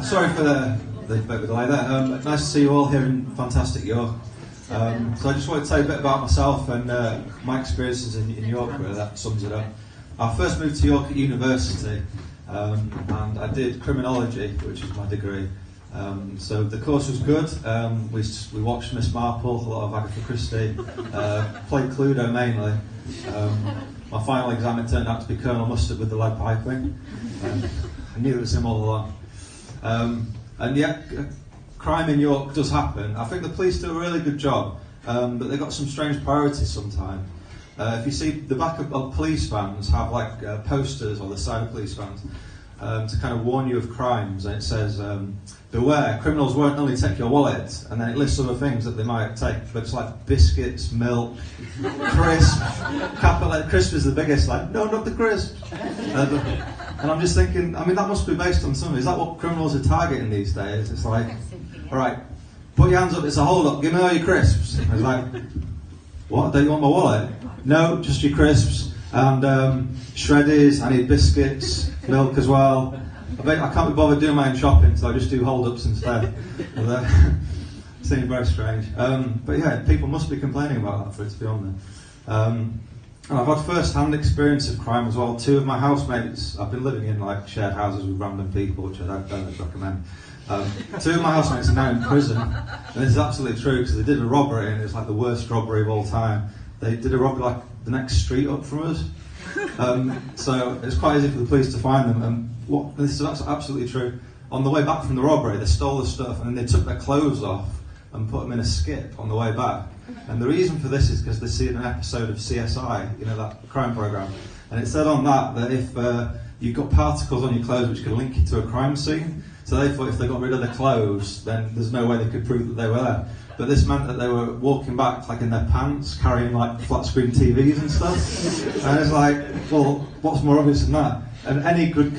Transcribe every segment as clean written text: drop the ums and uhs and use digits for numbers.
Sorry for the bit of a delay there. Nice to see you all here in fantastic York. So I just wanted to tell you a bit about myself and my experiences in York, really. That sums it up. I first moved to York at university, and I did criminology, which is my degree. So the course was good. We watched Miss Marple, a lot of Agatha Christie, played Cluedo mainly. My final exam, it turned out to be Colonel Mustard with the lead piping. I knew it was him all along. And yet, crime in York does happen. I think the police do a really good job, but they've got some strange priorities sometimes. If you see the back of police vans have like posters, or the side of police vans, to kind of warn you of crimes, and it says, beware, criminals won't only take your wallet, and then it lists other things that they might take, but it's like biscuits, milk, crisp, crisp is the biggest, like, no, not the crisp. And I'm just thinking, I mean, that must be based on something. Is that what criminals are targeting these days? It's like, all right, put your hands up, it's a hold up, give me all your crisps. And it's like, what, don't you want my wallet? No, just your crisps, and shreddies, I need biscuits, milk as well. I can't be bothered doing my own shopping, so I just do hold-ups instead. Seems very strange. But yeah, people must be complaining about that for it to be on there. And I've had first-hand experience of crime as well. Two of my housemates, I've been living in like shared houses with random people, which I don't recommend. Two of my housemates are now in prison, and this is absolutely true because they did a robbery, and it's like the worst robbery of all time. They did a robbery like the next street up from us. So it's quite easy for the police to find them. And this is absolutely true. On the way back from the robbery, they stole the stuff and then they took their clothes off and put them in a skip on the way back. And the reason for this is because they see an episode of CSI, you know, that crime program. And it said on that if you've got particles on your clothes which can link you to a crime scene, so they thought if they got rid of the clothes, then there's no way they could prove that they were there. But this meant that they were walking back like in their pants, carrying like flat screen TVs and stuff. And it's like, well, what's more obvious than that? And any good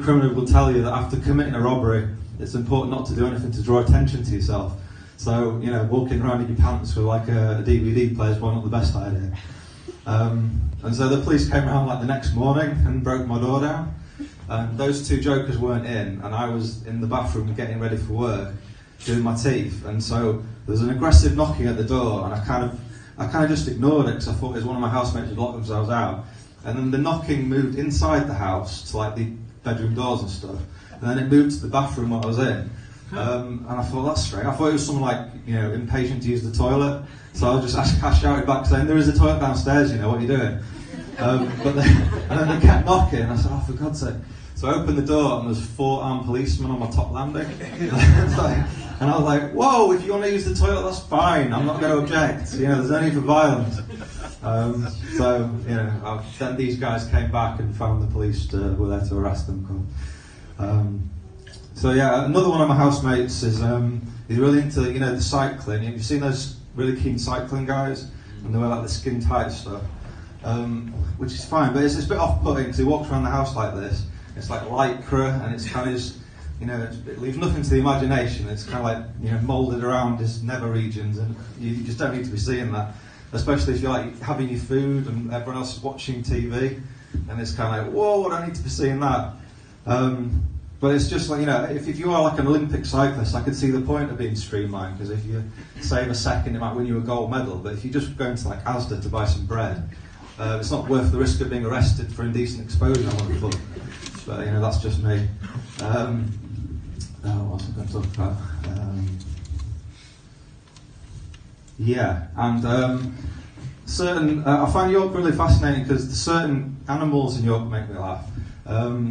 criminal will tell you that after committing a robbery, it's important not to do anything to draw attention to yourself. So, you know, walking around in your pants with like a DVD player is probably not the best idea. And so the police came around like the next morning and broke my door down. And those two jokers weren't in, and I was in the bathroom getting ready for work, doing my teeth. And so there was an aggressive knocking at the door, and I kind of just ignored it because I thought it was one of my housemates who'd locked themselves out. And then the knocking moved inside the house to like the bedroom doors and stuff, and then it moved to the bathroom where I was in. And I thought, that's strange. I thought it was someone like, you know, impatient to use the toilet. So I shouted back saying, there is a toilet downstairs, you know, what are you doing? And then they kept knocking, and I said, oh, for God's sake. So I opened the door, and there's 4 armed policemen on my top landing. And I was like, whoa, if you want to use the toilet, that's fine. I'm not going to object. You know, there's no need for violence. So, you know, then these guys came back and found the police were there to arrest them. So yeah, another one of my housemates is he's really into, you know, the cycling. Have you seen those really keen cycling guys? And they wear like the skin tight stuff, which is fine, but it's a bit off-putting because he walks around the house like this. It's like lycra, and it's kind of just, you know, it leaves nothing to the imagination. It's kind of like, you know, moulded around his nether regions, and you just don't need to be seeing that. Especially if you're like having your food and everyone else is watching TV, and it's kind of like, whoa, I don't need to be seeing that. But it's just like, you know, if you are like an Olympic cyclist, I could see the point of being streamlined, because if you save a second, it might win you a gold medal. But if you just go into like Asda to buy some bread, it's not worth the risk of being arrested for indecent exposure, I would have thought. But, you know, that's just me. What was I going to talk about? Yeah, and I find York really fascinating because certain animals in York make me laugh.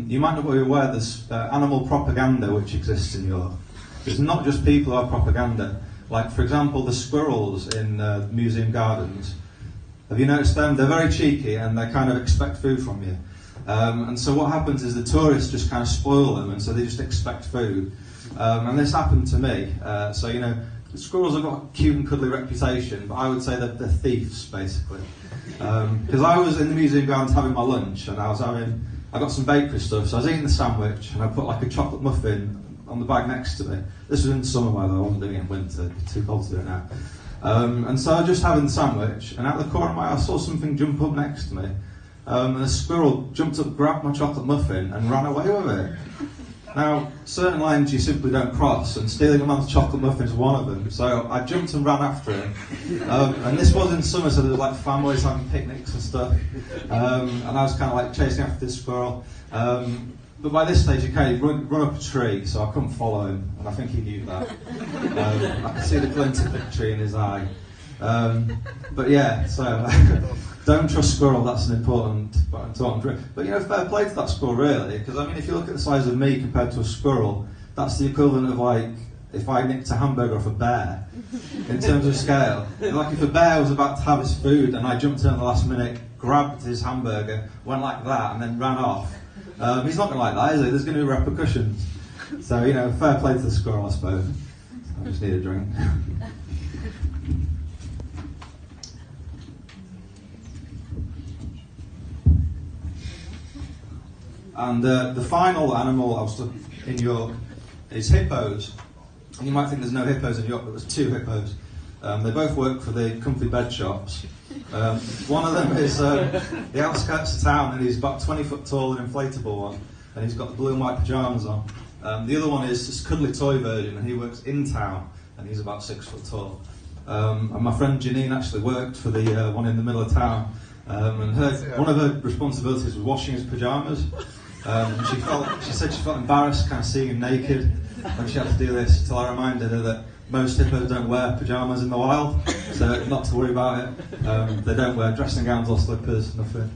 You might not be aware there's animal propaganda which exists in York. It's not just people who have propaganda. Like, for example, the squirrels in museum gardens. Have you noticed them? They're very cheeky and they kind of expect food from you. And so what happens is the tourists just kind of spoil them, and so they just expect food. And this happened to me. So, you know, the squirrels have got a cute and cuddly reputation, but I would say that they're thieves, basically. Because I was in the museum gardens having my lunch, and I got some bakery stuff, so I was eating the sandwich, and I put like a chocolate muffin on the bag next to me. This was in the summer, by the way, I wasn't doing it in winter, it's too cold to do it now. And so I was just having the sandwich, and out the corner of my eye I saw something jump up next to me. And a squirrel jumped up, grabbed my chocolate muffin, and ran away with it. Now, certain lines you simply don't cross, and stealing a man's chocolate muffin is one of them. So I jumped and ran after him. And this was in summer, so there was like families having picnics and stuff. And I was kind of like chasing after this squirrel. But by this stage, he'd run up a tree, so I couldn't follow him, and I think he knew that. I could see the glint of victory in his eye. But yeah, so don't trust squirrel, that's an important trick. But you know, fair play to that squirrel, really, because I mean, if you look at the size of me compared to a squirrel, that's the equivalent of like if I nicked a hamburger off a bear in terms of scale. Like if a bear was about to have his food and I jumped in at the last minute, grabbed his hamburger, went like that, and then ran off. He's not going to like that, is he? There's going to be repercussions. So, you know, fair play to the squirrel, I suppose. I just need a drink. And the final animal I was in York is hippos. And you might think there's no hippos in York, but there's 2 hippos. They both work for the comfy bed shops. One of them is the outskirts of town, and he's about 20 foot tall, an inflatable one, and he's got the blue and white pyjamas on. The other one is this cuddly toy version, and he works in town, and he's about 6 foot tall. And my friend Janine actually worked for the one in the middle of town, and one of her responsibilities was washing his pyjamas. And she said she felt embarrassed kind of seeing him naked when she had to do this, until I reminded her that most hippos don't wear pyjamas in the wild, so not to worry about it. They don't wear dressing gowns or slippers, nothing.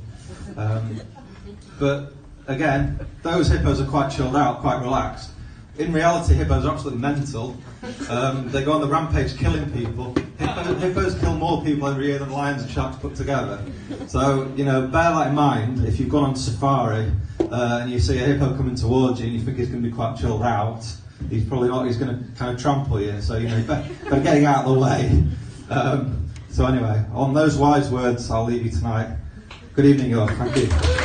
But again, those hippos are quite chilled out, quite relaxed. In reality, hippos are absolutely mental. They go on the rampage killing people. Hippos kill more people every year than lions and sharks put together. So, you know, bear that in mind. If you've gone on safari and you see a hippo coming towards you and you think he's going to be quite chilled out, he's probably not. He's going to kind of trample you. So, you know, better getting out of the way. So anyway, on those wise words, I'll leave you tonight. Good evening, York. Thank you.